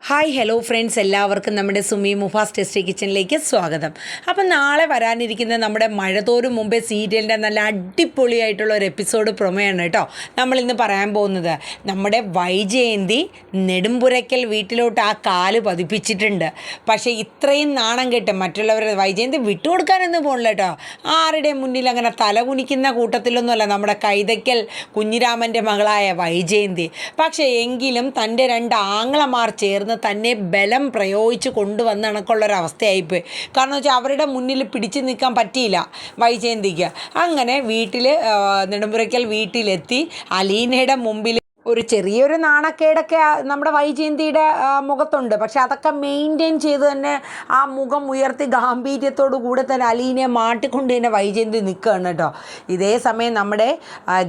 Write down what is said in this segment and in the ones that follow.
Hi hello friends, എല്ലാവർക്കും നമ്മുടെ സുമി മുഫാസ് ടെസ്റ്റി കിച്ചണിലേക്ക് സ്വാഗതം. അപ്പം നാളെ വരാനിരിക്കുന്ന നമ്മുടെ മഴതോരും മുമ്പേ സീരിയലിൻ്റെ നല്ല അടിപൊളിയായിട്ടുള്ള ഒരു എപ്പിസോഡ് പ്രൊമോയാണ് കേട്ടോ നമ്മളിന്ന് പറയാൻ പോകുന്നത്. നമ്മുടെ വൈജയന്തി നെടുമ്പുരയ്ക്കൽ വീട്ടിലോട്ട് ആ കാല് പതിപ്പിച്ചിട്ടുണ്ട്. പക്ഷേ ഇത്രയും നാണം കെട്ട് മറ്റുള്ളവരെ വൈജയന്തി വിട്ടുകൊടുക്കാനൊന്നും പോകണില്ല കേട്ടോ. ആരുടെയും മുന്നിൽ അങ്ങനെ തലകുനിക്കുന്ന കൂട്ടത്തിലൊന്നുമല്ല നമ്മുടെ കൈതയ്ക്കൽ കുഞ്ഞിരാമൻ്റെ മകളായ വൈജയന്തി. പക്ഷേ എങ്കിലും തൻ്റെ രണ്ട് ആങ്ങളമാർ ചേർന്ന് തന്നെ ബലം പ്രയോഗിച്ച് കൊണ്ടുവന്ന കണക്കുള്ളൊരവസ്ഥയായിപ്പോയി. കാരണം വെച്ചാൽ അവരുടെ മുന്നിൽ പിടിച്ചു നിൽക്കാൻ പറ്റിയില്ല വൈജയന്തിക്ക്. അങ്ങനെ നെടുമ്പുരയ്ക്കൽ വീട്ടിലെത്തി അലീനയുടെ മുമ്പിൽ ഒരു ചെറിയൊരു നാണക്കേടൊക്കെ നമ്മുടെ വൈജയന്തിയുടെ മുഖത്തുണ്ട്. പക്ഷെ അതൊക്കെ മെയിൻറ്റെയിൻ ചെയ്ത് തന്നെ ആ മുഖം ഉയർത്തി ഗാംഭീര്യത്തോടു കൂടെ തന്നെ അലീനയെ മാട്ടിക്കൊണ്ട് തന്നെ വൈജയന്തി നിൽക്കുകയാണ് കേട്ടോ. ഇതേ സമയം നമ്മുടെ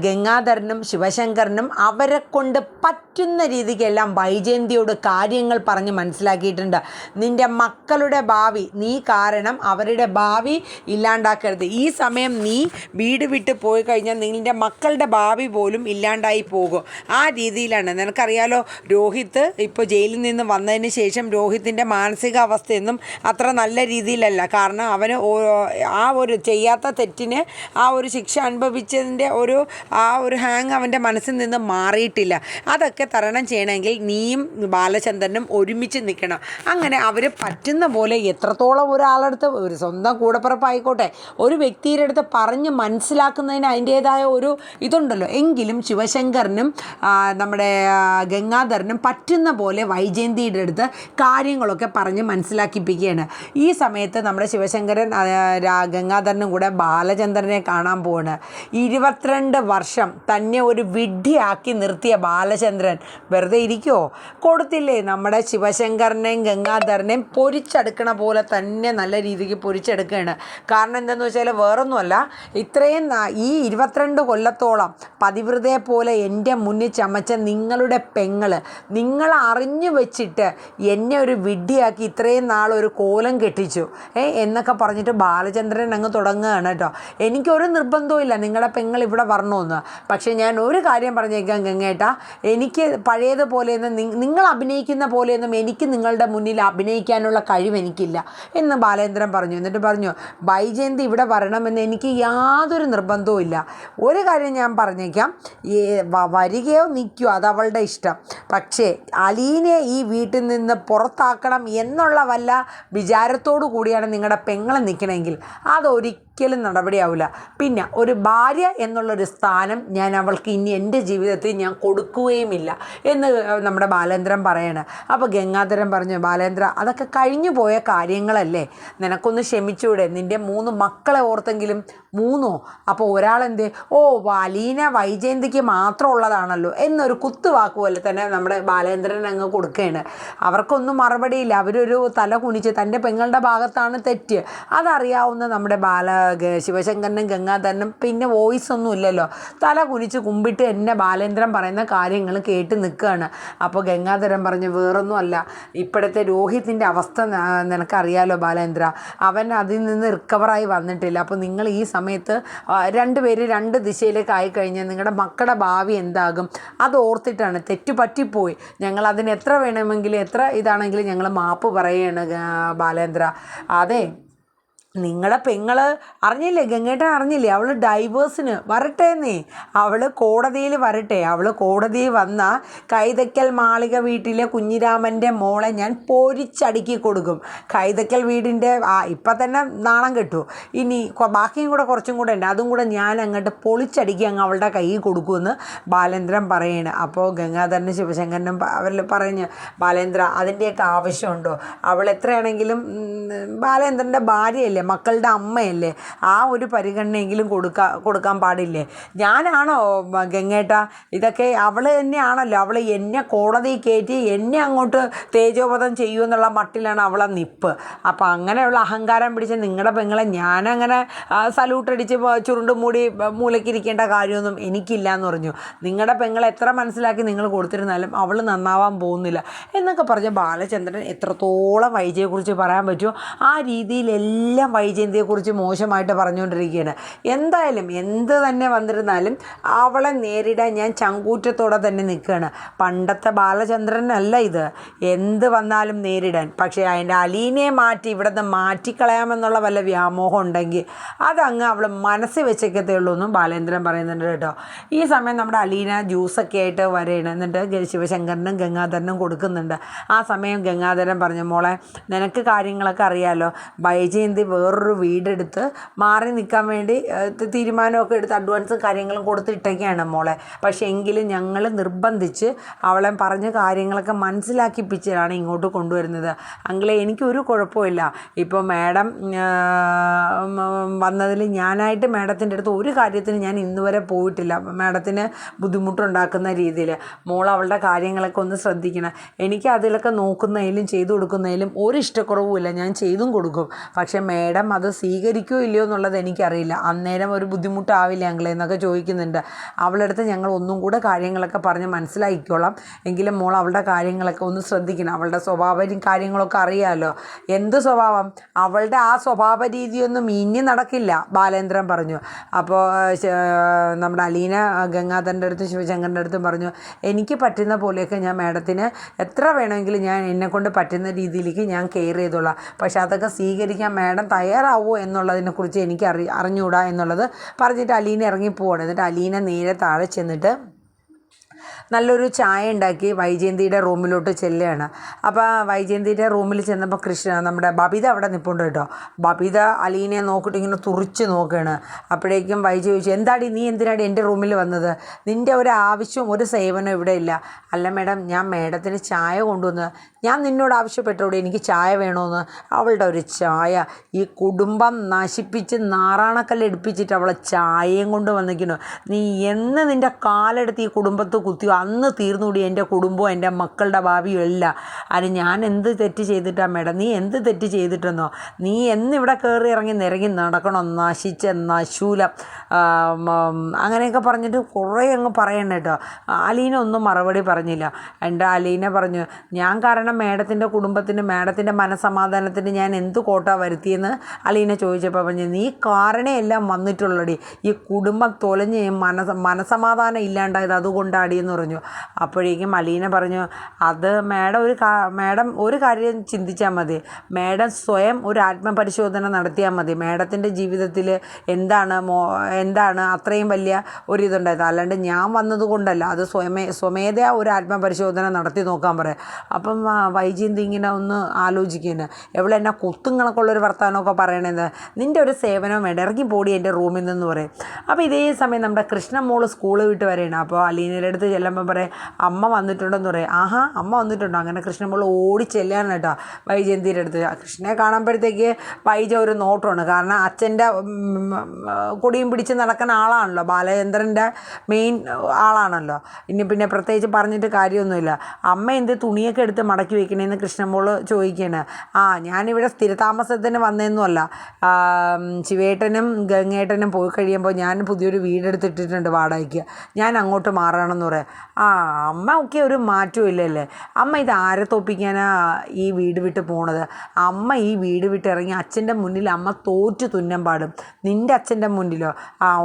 ഗംഗാധരനും ശിവശങ്കരനും അവരെ കൊണ്ട് പറ്റുന്ന രീതിക്കെല്ലാം വൈജയന്തിയോട് കാര്യങ്ങൾ പറഞ്ഞ് മനസ്സിലാക്കിയിട്ടുണ്ട്. നിൻ്റെ മക്കളുടെ ഭാവി നീ കാരണം അവരുടെ ഭാവി ഇല്ലാണ്ടാക്കരുത്. ഈ സമയം നീ വീട് വിട്ട് പോയി കഴിഞ്ഞാൽ നിൻ്റെ മക്കളുടെ ഭാവി പോലും ഇല്ലാണ്ടായി പോകും. ആ രീതിയിലാണ്. നിനക്കറിയാലോ, രോഹിത്ത് ഇപ്പോൾ ജയിലിൽ നിന്ന് വന്നതിന് ശേഷം രോഹിത്തിൻ്റെ മാനസികാവസ്ഥയൊന്നും അത്ര നല്ല രീതിയിലല്ല. കാരണം അവന് ആ ഒരു ചെയ്യാത്ത തെറ്റിന് ആ ഒരു ശിക്ഷ അനുഭവിച്ചതിൻ്റെ ആ ഒരു ഹാങ് അവൻ്റെ മനസ്സിൽ നിന്ന് മാറിയിട്ടില്ല. അതൊക്കെ തരണം ചെയ്യണമെങ്കിൽ നീയും ബാലചന്ദ്രനും ഒരുമിച്ച് നിൽക്കണം. അങ്ങനെ അവർ പറ്റുന്ന പോലെ എത്രത്തോളം ഒരാളടുത്ത് ഒരു സ്വന്തം കൂടപ്പിറപ്പായിക്കോട്ടെ ഒരു വ്യക്തിയുടെ അടുത്ത് പറഞ്ഞ് മനസ്സിലാക്കുന്നതിന് അതിൻ്റേതായ ഒരു ഇതുണ്ടല്ലോ. എങ്കിലും ശിവശങ്കരനും നമ്മുടെ ഗംഗാധരനും പറ്റുന്ന പോലെ വൈജയന്തിയുടെ അടുത്ത് കാര്യങ്ങളൊക്കെ പറഞ്ഞ് മനസ്സിലാക്കിപ്പിക്കുകയാണ്. ഈ സമയത്ത് നമ്മുടെ ശിവശങ്കരൻ ഗംഗാധരനും കൂടെ ബാലചന്ദ്രനെ കാണാൻ പോവാണ്. 22 വർഷം തന്നെ ഒരു വിഡ്ഢിയാക്കി നിർത്തിയ ബാലചന്ദ്രൻ വെറുതെ ഇരിക്കുമോ? കൊടുത്തില്ലേ നമ്മുടെ ശിവശങ്കരനെയും ഗംഗാധരനെയും പൊരിച്ചെടുക്കണ പോലെ തന്നെ നല്ല രീതിക്ക് പൊരിച്ചെടുക്കുകയാണ്. കാരണം എന്താണെന്ന് വെച്ചാൽ വേറൊന്നുമല്ല, ഇത്രയും ഈ 22 കൊല്ലത്തോളം പതിവ്രതയെ പോലെ എൻ്റെ മുന്നിൽ ചമച്ച നിങ്ങളുടെ പെങ്ങൾ നിങ്ങൾ അറിഞ്ഞു വെച്ചിട്ട് എന്നെ ഒരു വിഡ്ഢിയാക്കി ഇത്രയും നാളൊരു കോലം കെട്ടിച്ചു എന്നൊക്കെ പറഞ്ഞിട്ട് ബാലചന്ദ്രൻ അങ്ങ് തുടങ്ങുകയാണ് കേട്ടോ. എനിക്കൊരു നിർബന്ധവും ഇല്ല നിങ്ങളുടെ പെങ്ങൾ ഇവിടെ വരണമെന്ന്. പക്ഷേ ഞാൻ ഒരു കാര്യം പറഞ്ഞേക്കാം ഗംഗേട്ടാ, എനിക്ക് പഴയതുപോലെയൊന്നും നിങ്ങൾ അഭിനയിക്കുന്ന പോലെയൊന്നും എനിക്ക് നിങ്ങളുടെ മുന്നിൽ അഭിനയിക്കാനുള്ള കഴിവ് എനിക്കില്ല എന്ന് ബാലേന്ദ്രൻ പറഞ്ഞു. എന്നിട്ട് പറഞ്ഞു, വൈജയന്തി ഇവിടെ വരണമെന്ന് എനിക്ക് യാതൊരു നിർബന്ധവും ഇല്ല. ഒരു കാര്യം ഞാൻ പറഞ്ഞേക്കാം, വരികയോ നിൽക്കുകയോ അതവളുടെ ഇഷ്ടം. പക്ഷേ അലീനെ ഈ വീട്ടിൽ നിന്ന് പുറത്താക്കണം എന്നുള്ള വല്ല വിചാരത്തോടു കൂടിയാണ് നിങ്ങളുടെ പെങ്ങളെ നിൽക്കണമെങ്കിൽ അതൊരിക്കലും നടപടിയാവില്ല. പിന്നെ ഒരു ഭാര്യ എന്നുള്ളൊരു സ്ഥാനം ഞാൻ അവൾക്ക് ഇനി എൻ്റെ ജീവിതത്തിൽ ഞാൻ കൊടുക്കുകയുമില്ല എന്ന് നമ്മുടെ ബാലേന്ദ്രൻ പറയാണ്. അപ്പോൾ ഗംഗാധരൻ പറഞ്ഞു, ബാലേന്ദ്ര അതൊക്കെ കഴിഞ്ഞു പോയ കാര്യങ്ങളല്ലേ, നിനക്കൊന്ന് ക്ഷമിച്ചൂടെ? നിൻ്റെ 3 മക്കളെ ഓർത്തെങ്കിലും 3 അപ്പോൾ ഒരാളെന്തേ? ഓ, അലീന വൈജയന്തിക്ക് മാത്രമുള്ളതാണല്ലോ എന്നൊരു കുത്തുവാക്ക് പോലെ തന്നെ നമ്മുടെ ബാലേന്ദ്രൻ അങ്ങ് കൊടുക്കുകയാണ്. അവർക്കൊന്നും മറുപടിയില്ല. അവരൊരു തല കുനിച്ച് തൻ്റെ പെങ്ങളുടെ ഭാഗത്താണ് തെറ്റ് അതറിയാവുന്ന നമ്മുടെ ശിവശങ്കരനും ഗംഗാധരനും പിന്നെ വോയിസ് ഒന്നും ഇല്ലല്ലോ, തല കുനിച്ച് കുമ്പിട്ട് എന്നെ ബാലേന്ദ്രൻ പറയുന്ന കാര്യങ്ങൾ കേട്ട് നിൽക്കുകയാണ്. അപ്പോൾ ഗംഗാധരൻ പറഞ്ഞു, വേറൊന്നും അല്ല, ഇപ്പോഴത്തെ രോഹിത്തിൻ്റെ അവസ്ഥ നിനക്കറിയാലോ ബാലേന്ദ്ര, അവൻ അതിൽ നിന്ന് റിക്കവറായി വന്നിട്ടില്ല. അപ്പോൾ നിങ്ങൾ ഈ സമയത്ത് 2 പേര് 2 ദിശയിലേക്ക് ആയിക്കഴിഞ്ഞാൽ നിങ്ങളുടെ മക്കളുടെ ഭാവി എന്താകും അത് ഓർത്തിട്ടാണ്. തെറ്റു പറ്റിപ്പോയി, ഞങ്ങൾ അതിന് എത്ര വേണമെങ്കിലും എത്ര ഇതാണെങ്കിലും ഞങ്ങൾ മാപ്പ് പറയുകയാണ് ബാലേന്ദ്ര. അതെ, നിങ്ങളുടെ പെങ്ങൾ അറിഞ്ഞില്ലേ, ഗംഗേട്ടൻ അറിഞ്ഞില്ലേ, അവൾ ഡൈവേഴ്സിന് വരട്ടേന്നേ, അവൾ കോടതിയിൽ വരട്ടെ. അവൾ കോടതിയിൽ വന്ന കൈതയ്ക്കൽ മാളിക വീട്ടിലെ കുഞ്ഞിരാമൻ്റെ മോളെ ഞാൻ പൊരിച്ചടുക്കി കൊടുക്കും. കൈതയ്ക്കൽ വീടിൻ്റെ ഇപ്പം തന്നെ നാണം കെട്ടു, ഇനി ബാക്കിയും കൂടെ കുറച്ചും കൂടെ ഉണ്ട്, അതും കൂടെ ഞാൻ അങ്ങോട്ട് പൊളിച്ചടുക്കി അങ്ങ് അവളുടെ കയ്യിൽ കൊടുക്കുമെന്ന് ബാലേന്ദ്രൻ പറയാണ്. അപ്പോൾ ഗംഗാധരനും ശിവശങ്കരനും അവരിൽ പറഞ്ഞു, ബാലേന്ദ്ര അതിൻ്റെയൊക്കെ ആവശ്യമുണ്ടോ? അവൾ എത്രയാണെങ്കിലും ബാലേന്ദ്രൻ്റെ ഭാര്യയല്ലേ, മക്കളുടെ അമ്മയല്ലേ, ആ ഒരു പരിഗണനയെങ്കിലും കൊടുക്കാൻ പാടില്ലേ? ഞാനാണോ ഗംഗേട്ട ഇതൊക്കെ? അവൾ തന്നെയാണല്ലോ, അവൾ എന്നെ കോടതിയിൽ കയറ്റി എന്നെ അങ്ങോട്ട് തേജോവധം ചെയ്യുമെന്നുള്ള മട്ടിലാണ് അവളെ നിപ്പ്. അപ്പോൾ അങ്ങനെയുള്ള അഹങ്കാരം പിടിച്ച നിങ്ങളുടെ പെങ്ങളെ ഞാനങ്ങനെ സല്യൂട്ടടിച്ച് ചുരുണ്ട് മൂടി മൂലക്കിരിക്കേണ്ട കാര്യമൊന്നും എനിക്കില്ല എന്ന് പറഞ്ഞു. നിങ്ങളുടെ പെങ്ങളെ എത്ര മനസ്സിലാക്കി നിങ്ങൾ കൊടുത്തിരുന്നാലും അവൾ നന്നാവാൻ പോകുന്നില്ല എന്നൊക്കെ പറഞ്ഞ് ബാലചന്ദ്രൻ എത്രത്തോളം വൈജയെക്കുറിച്ച് പറയാൻ പറ്റുമോ ആ രീതിയിലെല്ലാം വൈജയന്തിയെക്കുറിച്ച് മോശമായിട്ട് പറഞ്ഞുകൊണ്ടിരിക്കുകയാണ്. എന്തായാലും എന്ത് തന്നെ വന്നിരുന്നാലും അവളെ നേരിടാൻ ഞാൻ ചങ്കൂറ്റത്തോടെ തന്നെ നിൽക്കുകയാണ്. പണ്ടത്തെ ബാലചന്ദ്രനല്ല ഇത്, എന്ത് വന്നാലും നേരിടാൻ. പക്ഷേ അതിൻ്റെ അലീനയെ മാറ്റി ഇവിടെ നിന്ന് മാറ്റിക്കളയാമെന്നുള്ള വല്ല വ്യാമോഹം ഉണ്ടെങ്കിൽ അതങ്ങ് അവൾ മനസ്സിൽ വെച്ചേക്കത്തേ ഉള്ളൂ എന്നും ബാലേന്ദ്രൻ പറയുന്നുണ്ട് കേട്ടോ. ഈ സമയം നമ്മുടെ അലീന ജ്യൂസൊക്കെ ആയിട്ട് വരെയാണ്. എന്നിട്ട് ശിവശങ്കരനും ഗംഗാധരനും കൊടുക്കുന്നുണ്ട്. ആ സമയം ഗംഗാധരൻ പറഞ്ഞു, മോളെ നിനക്ക് കാര്യങ്ങളൊക്കെ അറിയാമല്ലോ, വൈജയന്തി വേറൊരു വീടെടുത്ത് മാറി നിൽക്കാൻ വേണ്ടി തീരുമാനമൊക്കെ എടുത്ത് അഡ്വാൻസും കാര്യങ്ങളും കൊടുത്തിട്ടൊക്കെയാണ് മോളെ. പക്ഷേ എങ്കിലും ഞങ്ങൾ നിർബന്ധിച്ച് അവളെ പറഞ്ഞ കാര്യങ്ങളൊക്കെ മനസ്സിലാക്കിപ്പിച്ചാണ് ഇങ്ങോട്ട് കൊണ്ടുവരുന്നത്. അങ്കിളെ എനിക്കൊരു കുഴപ്പമില്ല. ഇപ്പോൾ മാഡം വന്നതിൽ ഞാനായിട്ട് മാഡത്തിൻ്റെ അടുത്ത് ഒരു കാര്യത്തിന് ഞാൻ ഇന്നുവരെ പോയിട്ടില്ല, മാഡത്തിന് ബുദ്ധിമുട്ടുണ്ടാക്കുന്ന രീതിയിൽ. മോൾ അവളുടെ കാര്യങ്ങളൊക്കെ ഒന്ന് ശ്രദ്ധിക്കണം. എനിക്ക് അതിലൊക്കെ നോക്കുന്നതിലും ചെയ്തു കൊടുക്കുന്നതിലും ഒരു ഇഷ്ടക്കുറവുമില്ല, ഞാൻ ചെയ്തും കൊടുക്കും. പക്ഷേ മാഡം അത് സ്വീകരിക്കുകയോ ഇല്ലയോ എന്നുള്ളത് എനിക്കറിയില്ല. അന്നേരം ഒരു ബുദ്ധിമുട്ടാവില്ല അങ്കിളെ എന്നൊക്കെ ചോദിക്കുന്നുണ്ട്. അവളടുത്ത് ഞങ്ങൾ ഒന്നും കൂടെ കാര്യങ്ങളൊക്കെ പറഞ്ഞ് മനസ്സിലാക്കിക്കോളാം, എങ്കിലും മോൾ അവളുടെ കാര്യങ്ങളൊക്കെ ഒന്ന് ശ്രദ്ധിക്കണം. അവളുടെ സ്വഭാവം കാര്യങ്ങളൊക്കെ അറിയാമല്ലോ. എന്ത് സ്വഭാവം? അവളുടെ ആ സ്വഭാവ രീതിയൊന്നും ഇനി നടക്കില്ല, ബാലേന്ദ്രൻ പറഞ്ഞു. അപ്പോൾ നമ്മുടെ അലീന ഗംഗാധരൻ്റെ അടുത്തും ശിവശങ്കറിൻ്റെ അടുത്തും പറഞ്ഞു, എനിക്ക് പറ്റുന്ന പോലെയൊക്കെ ഞാൻ മാഡത്തിന് എത്ര വേണമെങ്കിലും ഞാൻ എന്നെക്കൊണ്ട് പറ്റുന്ന രീതിയിലേക്ക് ഞാൻ കെയർ ചെയ്തോളാം. പക്ഷെ അതൊക്കെ സ്വീകരിക്കാൻ മാഡം തയ്യാറാവുമോ എന്നുള്ളതിനെക്കുറിച്ച് എനിക്ക് അറിഞ്ഞുകൂടാ എന്നുള്ളത് പറഞ്ഞിട്ട് അലീന ഇറങ്ങിപ്പോവാണ്. എന്നിട്ട് അലീന നേരെ താഴെ ചെന്നിട്ട് നല്ലൊരു ചായ ഉണ്ടാക്കി വൈജയന്തിയുടെ റൂമിലോട്ട് ചെല്ലുകയാണ്. അപ്പോൾ വൈജയന്തിയുടെ റൂമിൽ ചെന്നപ്പോൾ നമ്മുടെ ബബിത അവിടെ നിൽപ്പുണ്ട് കേട്ടോ. ബബിത അലീനയെ നോക്കിയിട്ട് ഇങ്ങനെ തുറിച്ച് നോക്കുകയാണ്. അപ്പോഴേക്കും വൈജ ചോദിച്ചു, എന്താടി നീ എന്തിനാടി എൻ്റെ റൂമിൽ വന്നത്? നിൻ്റെ ഒരു ആവശ്യവും ഒരു സേവനം ഇവിടെ ഇല്ല. അല്ല മാഡം, ഞാൻ മാഡത്തിന് ചായ കൊണ്ടുവന്ന് ഞാൻ നിന്നോട് ആവശ്യപ്പെട്ടോടെ എനിക്ക് ചായ വേണമെന്ന്. അവളുടെ ഒരു ചായ, ഈ കുടുംബം നശിപ്പിച്ച് നാറാണക്കല്ല് എടുപ്പിച്ചിട്ട് അവളെ ചായയും കൊണ്ട് വന്നിരിക്കുന്നു. നീ എന്ന് നിൻ്റെ കാലെടുത്ത് ഈ കുടുംബത്ത് കുത്തിയോ അന്ന് തീർന്നുകൂടി എൻ്റെ കുടുംബവും എൻ്റെ മക്കളുടെ ഭാവിയും എല്ലാം. അതിന് ഞാൻ എന്ത് തെറ്റ് ചെയ്തിട്ടാണ് മാഡം? നീ എന്ത് തെറ്റ് ചെയ്തിട്ടെന്നോ? നീ എന്നിവിടെ കയറി ഇറങ്ങി നിരങ്ങി നടക്കണോ? നശിച്ച നശൂലം അങ്ങനെയൊക്കെ പറഞ്ഞിട്ട് കുറേ അങ്ങ് പറയണം കേട്ടോ. അലീന ഒന്നും മറുപടി പറഞ്ഞില്ല. എൻ്റെ അലീന പറഞ്ഞു, ഞാൻ കാരണം മാഡത്തിൻ്റെ കുടുംബത്തിന് മാഡത്തിൻ്റെ മനസ്സമാധാനത്തിന് ഞാൻ എന്ത് കോട്ട വരുത്തിയെന്ന് അലീന ചോദിച്ചപ്പോൾ പറഞ്ഞു, നീ കാരണയെല്ലാം വന്നിട്ടുള്ളടി, ഈ കുടുംബം തൊലഞ്ഞ് മനസ്സമാധാനം ഇല്ലാണ്ടായത് അതുകൊണ്ടാടിയെന്ന് പറഞ്ഞു. അപ്പോഴേക്കും അലീന പറഞ്ഞു, അത് മാഡം ഒരു കാര്യം ചിന്തിച്ചാൽ മതി. മാഡം സ്വയം ഒരു ആത്മപരിശോധന നടത്തിയാൽ മതി. മാഡത്തിൻ്റെ ജീവിതത്തിൽ എന്താണ് അത്രയും വലിയ ഒരിതുണ്ടായത്. അല്ലാണ്ട് ഞാൻ വന്നതുകൊണ്ടല്ല, അത് സ്വമേധയാ ഒരു ആത്മപരിശോധന നടത്തി നോക്കാൻ പറയാം. അപ്പം വൈജയന്തി ഇങ്ങനെ ഒന്ന് ആലോചിക്കുന്നു, എവിടെ എന്നെ കുത്തും കണക്കുള്ളൊരു വർത്തമാനമൊക്കെ പറയണത്, നിൻ്റെ ഒരു സേവനം വേണ്ട, ഇറങ്ങി പോടി എൻ്റെ റൂമിൽ നിന്ന് പറയും. അപ്പോൾ ഇതേ സമയം നമ്മുടെ കൃഷ്ണമോള് സ്കൂൾ വിട്ട് വരെയാണ്. അപ്പോൾ അലീനയുടെ അടുത്ത് ചെല്ലുമ്പോൾ പറയും, അമ്മ വന്നിട്ടുണ്ടെന്ന് പറയും. ആഹാ, അമ്മ വന്നിട്ടുണ്ടോ? അങ്ങനെ കൃഷ്ണമോള് ഓടി ചെല്ലാണ് കേട്ടോ വൈജയന്തിയുടെ അടുത്ത്. കൃഷ്ണനെ കാണുമ്പോഴത്തേക്ക് വൈജ ഒരു നോട്ടമാണ്. കാരണം അച്ഛൻ്റെ കൊടിയും പിടിച്ച് നടക്കുന്ന ആളാണല്ലോ, ബാലചന്ദ്രൻ്റെ മെയിൻ ആളാണല്ലോ. പിന്നെ പ്രത്യേകിച്ച് പറഞ്ഞിട്ട് കാര്യമൊന്നുമില്ല. അമ്മ എന്ത് തുണിയൊക്കെ എടുത്ത് മടക്കി വയ്ക്കണേന്ന് കൃഷ്ണമോള് ചോദിക്കുകയാണ്. ഞാനിവിടെ സ്ഥിരതാമസത്തിന് വന്നതെന്നുമല്ല, ശിവേട്ടനും ഗംഗേട്ടനും പോയി കഴിയുമ്പോൾ ഞാൻ പുതിയൊരു വീടെടുത്തിട്ടിട്ടുണ്ട് വാടകയ്ക്ക്, ഞാൻ അങ്ങോട്ട് മാറണമെന്ന് പറയാം. അമ്മ ഒക്കെ ഒരു മാറ്റവും ഇല്ലല്ലേ? അമ്മ ഇത് ആരെ തോപ്പിക്കാനാ ഈ വീട് വിട്ട് പോണത്? അമ്മ ഈ വീട് വിട്ട് ഇറങ്ങി അച്ഛൻ്റെ മുന്നിൽ അമ്മ തോറ്റു തുന്നം പാടും. നിൻ്റെ അച്ഛൻ്റെ മുന്നിലോ?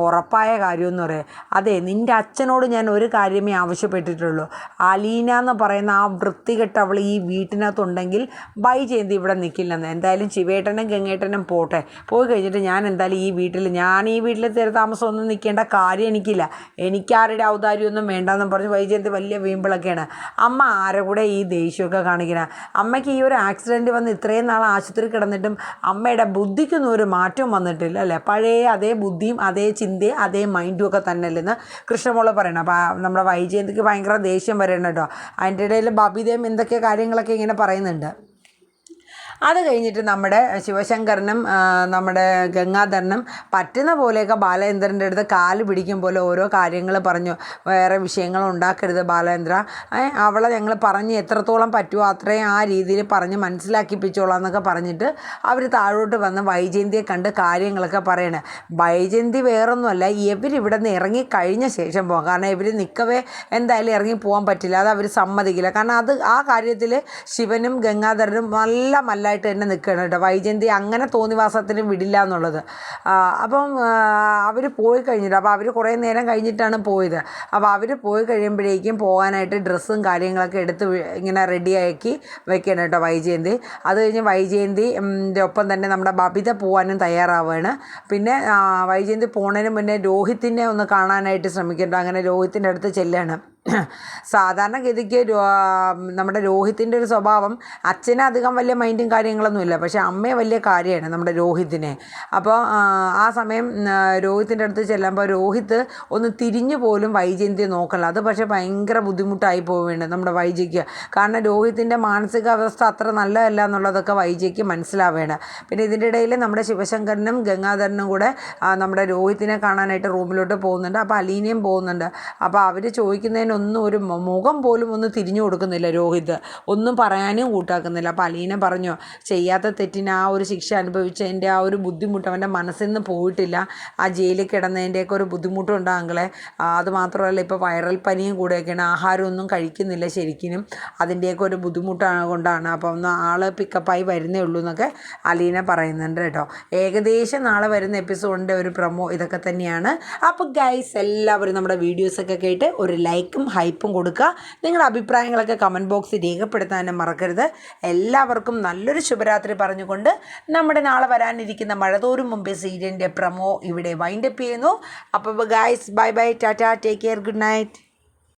ഉറപ്പായ കാര്യമെന്ന് പറയാം. അതെ, നിൻ്റെ അച്ഛനോട് ഞാൻ ഒരു കാര്യമേ ആവശ്യപ്പെട്ടിട്ടുള്ളൂ. അലീന എന്ന് പറയുന്ന ആ വൃത്തികെട്ട അവൾ ഈ വീട്ടിനകത്തുണ്ടെങ്കിൽ വൈജയന്തി ഇവിടെ നിൽക്കില്ലെന്ന്. എന്തായാലും ശിവേട്ടനും ഗംഗേട്ടനും പോട്ടെ, പോയി കഴിഞ്ഞിട്ട് ഞാൻ എന്തായാലും ഈ വീട്ടിൽ സ്ഥിരതാമസമൊന്നും നിൽക്കേണ്ട കാര്യം എനിക്കില്ല, എനിക്കാരുടെ ഔദാര്യമൊന്നും വേണ്ടെന്നും പറഞ്ഞ് വൈജയന്തി വലിയ വീമ്പിളൊക്കെയാണ്. അമ്മ ആരെ കൂടെ ഈ ദേഷ്യമൊക്കെ കാണിക്കണം? അമ്മയ്ക്ക് ഈ ഒരു ആക്സിഡൻറ്റ് വന്ന് ഇത്രയും നാൾ ആശുപത്രി കിടന്നിട്ടും അമ്മയുടെ ബുദ്ധിക്കൊന്നും ഒരു മാറ്റവും വന്നിട്ടില്ല അല്ലേ? പഴയ അതേ ബുദ്ധിയും അതേ ചിന്തയും അതേ മൈൻഡും ഒക്കെ തന്നെ അല്ലെന്ന് കൃഷ്ണമോള് പറയണം. അപ്പോൾ നമ്മുടെ വൈജയന്തിക്ക് ഭയങ്കര ദേഷ്യം വരണം കേട്ടോ. അതിൻ്റെ ഇടയിൽ ബബിതയും എന്തൊക്കെ കാര്യങ്ങളൊക്കെ ഇങ്ങനെ പറയുന്നുണ്ട്. അത് കഴിഞ്ഞിട്ട് നമ്മുടെ ശിവശങ്കരനും നമ്മുടെ ഗംഗാധരനും പറ്റുന്ന പോലെയൊക്കെ ബാലചന്ദ്രൻ്റെ അടുത്ത് കാല് പിടിക്കും പോലെ ഓരോ കാര്യങ്ങൾ പറഞ്ഞു. വേറെ വിഷയങ്ങൾ ഉണ്ടാക്കരുത് ബാലചന്ദ്ര, അവളെ ഞങ്ങൾ പറഞ്ഞ് എത്രത്തോളം പറ്റുമോ അത്രയും ആ രീതിയിൽ പറഞ്ഞ് മനസ്സിലാക്കിപ്പിച്ചോളാം എന്നൊക്കെ പറഞ്ഞിട്ട് അവർ താഴോട്ട് വന്ന് വൈജയന്തിയെ കണ്ട് കാര്യങ്ങളൊക്കെ പറയണേ. വൈജയന്തി വേറൊന്നുമല്ല, ഇവരിവിടെ നിന്ന് ഇറങ്ങി കഴിഞ്ഞ ശേഷം പോകാം. കാരണം ഇവർ നിൽക്കവേ എന്തായാലും ഇറങ്ങി പോകാൻ പറ്റില്ല, അത് അവർ സമ്മതിക്കില്ല. കാരണം ആ കാര്യത്തിൽ ശിവനും ഗംഗാധരനും നല്ല കാർഡായിട്ട് തന്നെ നിൽക്കുകയാണ് കേട്ടോ. വൈജയന്തി അങ്ങനെ തോന്നിവാസത്തിന് വിടില്ല എന്നുള്ളത്. അപ്പം അവർ പോയി കഴിഞ്ഞിട്ട്, അപ്പോൾ അവർ കുറേ നേരം കഴിഞ്ഞിട്ടാണ് പോയത്. അപ്പോൾ അവർ പോയി കഴിയുമ്പോഴേക്കും പോകാനായിട്ട് ഡ്രസ്സും കാര്യങ്ങളൊക്കെ എടുത്ത് ഇങ്ങനെ റെഡിയാക്കി വെക്കണം കേട്ടോ വൈജയന്തി. അത് കഴിഞ്ഞ് വൈജയന്തിൻ്റെ ഒപ്പം തന്നെ നമ്മുടെ ബബിത പോകാനും തയ്യാറാവുകയാണ്. പിന്നെ വൈജയന്തി പോണതിന് മുന്നേ രോഹിത്തിനെ ഒന്ന് കാണാനായിട്ട് ശ്രമിക്കുന്നുണ്ട്. അങ്ങനെ രോഹിത്തിൻ്റെ അടുത്ത് ചെല്ലുകയാണ്. സാധാരണഗതിക്ക് നമ്മുടെ രോഹിത്തിൻ്റെ ഒരു സ്വഭാവം, അച്ഛന് അധികം വലിയ മൈൻഡും കാര്യങ്ങളൊന്നുമില്ല, പക്ഷേ അമ്മയെ വലിയ കാര്യമാണ് നമ്മുടെ രോഹിത്തിനെ. അപ്പോൾ ആ സമയം രോഹിത്തിൻ്റെ അടുത്ത് ചെല്ലുമ്പോൾ രോഹിത്ത് ഒന്ന് തിരിഞ്ഞു പോലും വൈജയന്തിയെ നോക്കല. അത് പക്ഷേ ഭയങ്കര ബുദ്ധിമുട്ടായി പോവുകയാണ് നമ്മുടെ വൈജയ്ക്ക്. കാരണം രോഹിത്തിൻ്റെ മാനസികാവസ്ഥ അത്ര നല്ലതല്ല എന്നുള്ളതൊക്കെ വൈജയ്ക്ക് മനസ്സിലാവുകയാണ്. പിന്നെ ഇതിൻ്റെ ഇടയിൽ നമ്മുടെ ശിവശങ്കരനും ഗംഗാധരനും കൂടെ നമ്മുടെ രോഹിത്തിനെ കാണാനായിട്ട് റൂമിലോട്ട് പോകുന്നുണ്ട്. അപ്പോൾ അലീനയും പോകുന്നുണ്ട്. അപ്പോൾ അവർ ചോദിക്കുന്നതിനൊന്നും ഒരു മുഖം പോലും ഒന്ന് തിരിഞ്ഞു കൊടുക്കുന്നില്ല രോഹിത്, ഒന്നും പറയാനും കൂട്ടാക്കുന്നില്ല. അപ്പോൾ അലീന പറഞ്ഞു, ചെയ്യാത്ത തെറ്റിന് ആ ഒരു ശിക്ഷ അനുഭവിച്ചതിൻ്റെ ആ ഒരു ബുദ്ധിമുട്ട് അവൻ്റെ മനസ്സിൽ നിന്ന് പോയിട്ടില്ല. ആ ജയിലിൽ കിടന്നതിൻ്റെയൊക്കെ ഒരു ബുദ്ധിമുട്ടുണ്ട് അങ്ങളെ. അതുമാത്രമല്ല ഇപ്പോൾ വൈറൽ പനിയും കൂടെയൊക്കെയാണ്, ആഹാരമൊന്നും കഴിക്കുന്നില്ല ശരിക്കും, അതിൻ്റെയൊക്കെ ഒരു ബുദ്ധിമുട്ടാണ് കൊണ്ടാണ്. അപ്പോൾ ഒന്ന് ആൾ പിക്കപ്പായി വരുന്നേ ഉള്ളൂ എന്നൊക്കെ അലീന പറയുന്നുണ്ട് കേട്ടോ. ഏകദേശം നാളെ വരുന്ന എപ്പിസോഡിൻ്റെ ഒരു പ്രൊമോ ഇതൊക്കെ തന്നെയാണ്. അപ്പോൾ ഗൈസ് എല്ലാവരും നമ്മുടെ വീഡിയോസൊക്കെ കേട്ട് ഒരു ലൈക്കും ഹൈപ്പും കൊടുക്കുക. നിങ്ങളുടെ അഭിപ്രായങ്ങളൊക്കെ കമൻറ്റ് ബോക്സിൽ രേഖപ്പെടുത്താനും മറക്കരുത്. എല്ലാവർക്കും നല്ലൊരു ശുഭരാത്രി പറഞ്ഞുകൊണ്ട് നമ്മുടെ നാളെ വരാനിരിക്കുന്ന മഴതോറും മുമ്പേ സീരിയലിൻ്റെ പ്രൊമോ ഇവിടെ വൈൻഡപ്പ് ചെയ്യുന്നു. അപ്പോൾ guys bye bye, Tata, take care, good night.